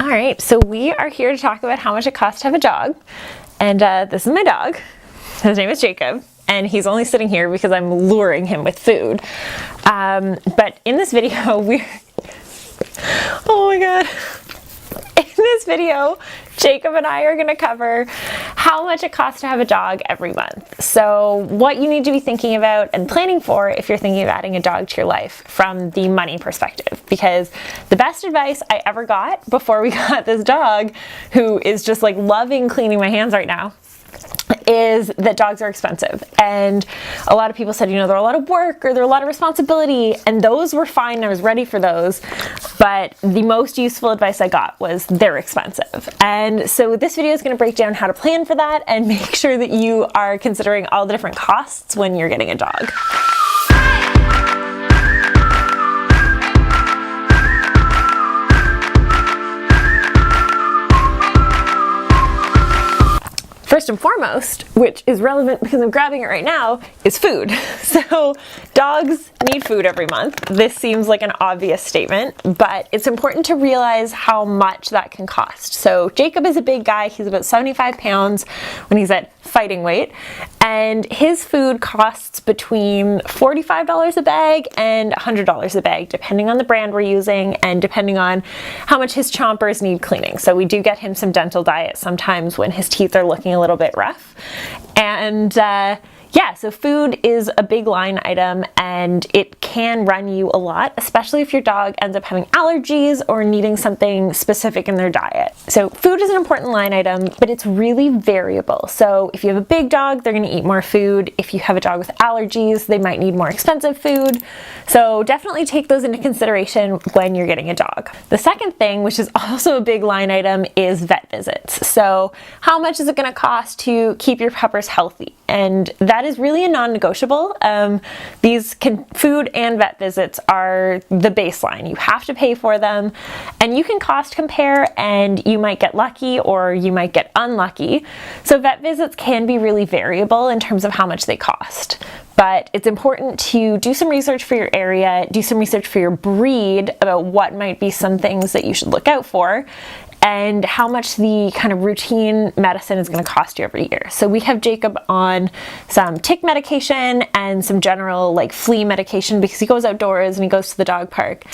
All right, so we are here to talk about how much it costs to have a dog. And this is my dog. His name is Jacob, and he's only sitting here because I'm luring him with food. But in this video, oh my God. In this video, Jacob and I are going to cover how much it costs to have a dog every month. So what you need to be thinking about and planning for if you're thinking of adding a dog to your life from the money perspective. Because the best advice I ever got before we got this dog, who is just like loving cleaning my hands right now, is that dogs are expensive. And a lot of people said, they're a lot of work or they're a lot of responsibility, and those were fine. I was ready for those. But the most useful advice I got was they're expensive. And so this video is going to break down how to plan for that and make sure that you are considering all the different costs when you're getting a dog. First and foremost, which is relevant because I'm grabbing it right now, is food. So dogs need food every month. This seems like an obvious statement, but it's important to realize how much that can cost. So Jacob is a big guy. He's about 75 pounds when he's at fighting weight, and his food costs between $45 a bag and $100 a bag, depending on the brand we're using and depending on how much his chompers need cleaning. So we do get him some dental diet sometimes when his teeth are looking a little bit rough. And yeah, so food is a big line item, and it can run you a lot, especially if your dog ends up having allergies or needing something specific in their diet. So food is an important line item, but it's really variable. So if you have a big dog, they're going to eat more food. If you have a dog with allergies, they might need more expensive food. So definitely take those into consideration when you're getting a dog. The second thing, which is also a big line item, is vet visits. So how much is it going to cost to keep your puppers healthy? And that is really a non-negotiable. Food and vet visits are the baseline. You have to pay for them, and you can cost compare, and you might get lucky or you might get unlucky. So vet visits can be really variable in terms of how much they cost. But it's important to do some research for your area, do some research for your breed about what might be some things that you should look out for, and how much the kind of routine medicine is going to cost you every year. So we have Jacob on some tick medication and some general like flea medication because he goes outdoors and he goes to the dog park,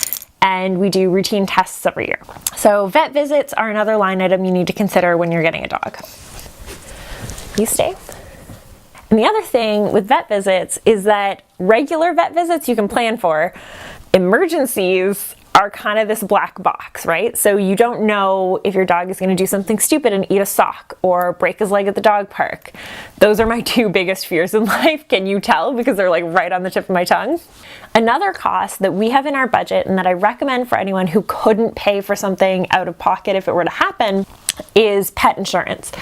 and we do routine tests every year. So vet visits are another line item you need to consider when you're getting a dog. You stay. And the other thing with vet visits is that regular vet visits you can plan for. Emergencies are kind of this black box, right? So you don't know if your dog is going to do something stupid and eat a sock or break his leg at the dog park. Those are my two biggest fears in life. Can you tell? Because they're like right on the tip of my tongue. Another cost that we have in our budget and that I recommend for anyone who couldn't pay for something out of pocket if it were to happen is pet insurance.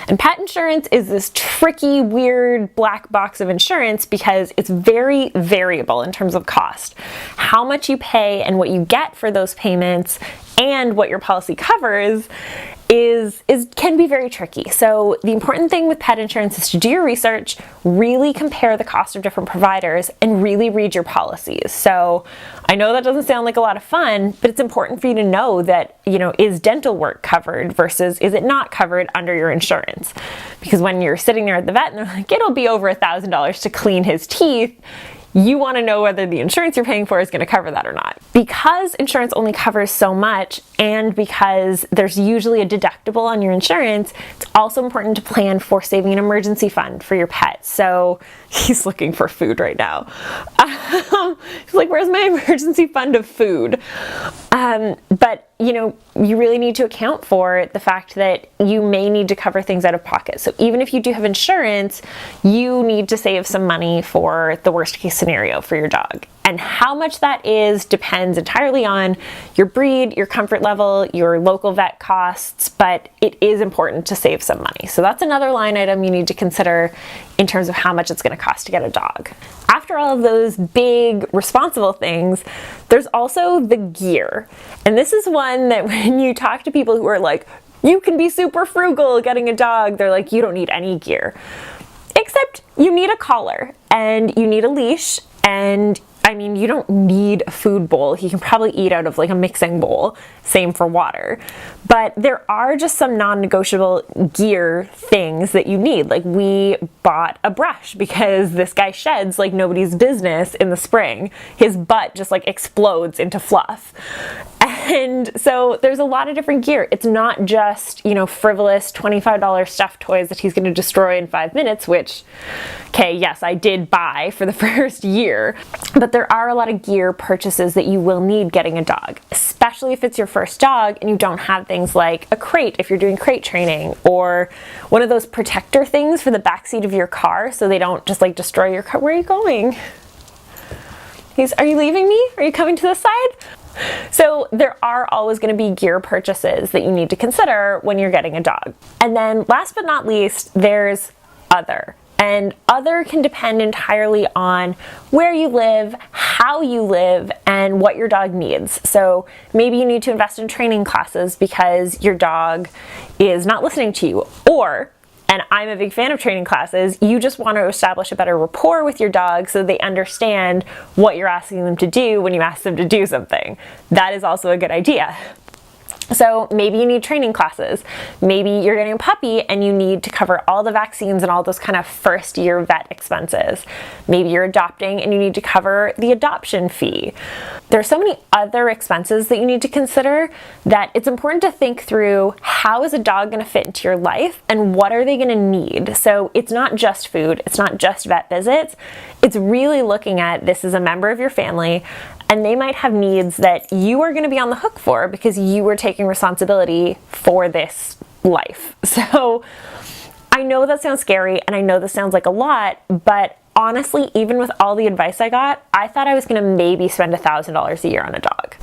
And pet insurance is this tricky, weird black box of insurance because it's very variable in terms of cost. How much you pay and what you get for those payments and what your policy covers can be very tricky. So the important thing with pet insurance is to do your research, really compare the cost of different providers, and really read your policies. So I know that doesn't sound like a lot of fun, but it's important for you to know that, is dental work covered versus is it not covered under your insurance? Because when you're sitting there at the vet and they're like, it'll be over $1,000 to clean his teeth, you want to know whether the insurance you're paying for is going to cover that or not. Because insurance only covers so much, and because there's usually a deductible on your insurance, it's also important to plan for saving an emergency fund for your pet. So he's looking for food right now. He's like, where's my emergency fund of food? But you really need to account for the fact that you may need to cover things out of pocket. So even if you do have insurance, you need to save some money for the worst case scenario for your dog. And how much that is depends entirely on your breed, your comfort level, your local vet costs, but it is important to save some money. So that's another line item you need to consider in terms of how much it's going to cost to get a dog. After all of those big responsible things, there's also the gear. And this is one that when you talk to people who are like, you can be super frugal getting a dog, they're like, you don't need any gear. Except you need a collar and you need a leash, and I mean, you don't need a food bowl. He can probably eat out of like a mixing bowl. Same for water. But there are just some non-negotiable gear things that you need. Like we bought a brush because this guy sheds like nobody's business in the spring. His butt just like explodes into fluff. And so there's a lot of different gear. It's not just, you know, frivolous $25 stuffed toys that he's going to destroy in 5 minutes, which, okay, yes, I did buy for the first year. But there are a lot of gear purchases that you will need getting a dog, especially if it's your first dog and you don't have things like a crate if you're doing crate training, or one of those protector things for the backseat of your car so they don't just like destroy your car. Where are you going? Are you leaving me? Are you coming to the side? So there are always going to be gear purchases that you need to consider when you're getting a dog. And then last but not least, there's other. And other can depend entirely on where you live, how you live, and what your dog needs. So maybe you need to invest in training classes because your dog is not listening to you. Or, and I'm a big fan of training classes, you just want to establish a better rapport with your dog so they understand what you're asking them to do when you ask them to do something. That is also a good idea. So maybe you need training classes. Maybe you're getting a puppy and you need to cover all the vaccines and all those kind of first year vet expenses. Maybe you're adopting and you need to cover the adoption fee. There are so many other expenses that you need to consider that it's important to think through, how is a dog going to fit into your life and what are they going to need? So it's not just food, it's not just vet visits. It's really looking at, this is a member of your family and they might have needs that you are going to be on the hook for because you were taking responsibility for this life. So I know that sounds scary and I know this sounds like a lot, but honestly, even with all the advice I got, I thought I was going to maybe spend $1,000 a year on a dog.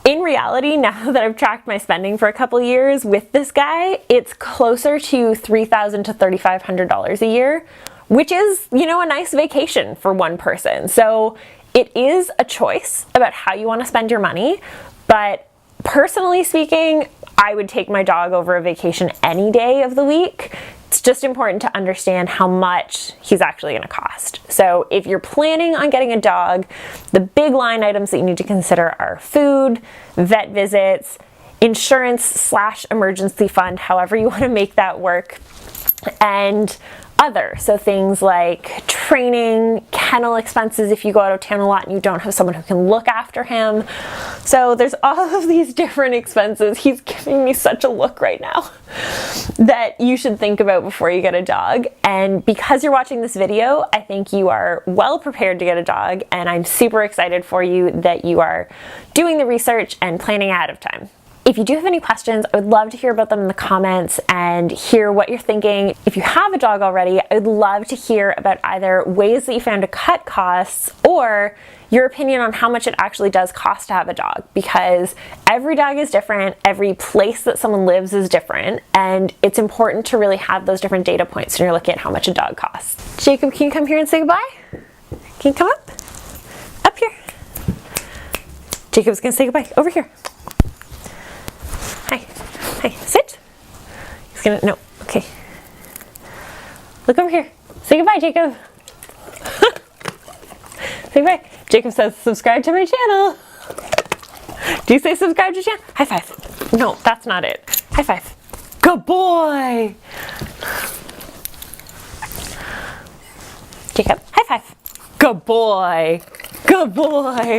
In reality, now that I've tracked my spending for a couple years with this guy, it's closer to $3,000 to $3,500 a year, which is, you know, a nice vacation for one person. So it is a choice about how you want to spend your money, but personally speaking, I would take my dog over a vacation any day of the week. It's just important to understand how much he's actually going to cost. So if you're planning on getting a dog, the big line items that you need to consider are food, vet visits, insurance/emergency fund, however you want to make that work, and other. So things like training, kennel expenses if you go out of town a lot and you don't have someone who can look after him. So there's all of these different expenses. He's giving me such a look right now that you should think about before you get a dog. And because you're watching this video, I think you are well prepared to get a dog, and I'm super excited for you that you are doing the research and planning ahead of time. If you do have any questions, I would love to hear about them in the comments and hear what you're thinking. If you have a dog already, I would love to hear about either ways that you found to cut costs or your opinion on how much it actually does cost to have a dog, because every dog is different, every place that someone lives is different, and it's important to really have those different data points when you're looking at how much a dog costs. Jacob, can you come here and say goodbye? Can you come up? Up here. Jacob's gonna say goodbye. Over here. Hi. Hi. Sit. He's gonna, no. Okay. Look over here. Say goodbye, Jacob. Say goodbye. Jacob says, subscribe to my channel. Do you say subscribe to the channel? High five. No, that's not it. High five. Good boy. Jacob, high five. Good boy. Good boy.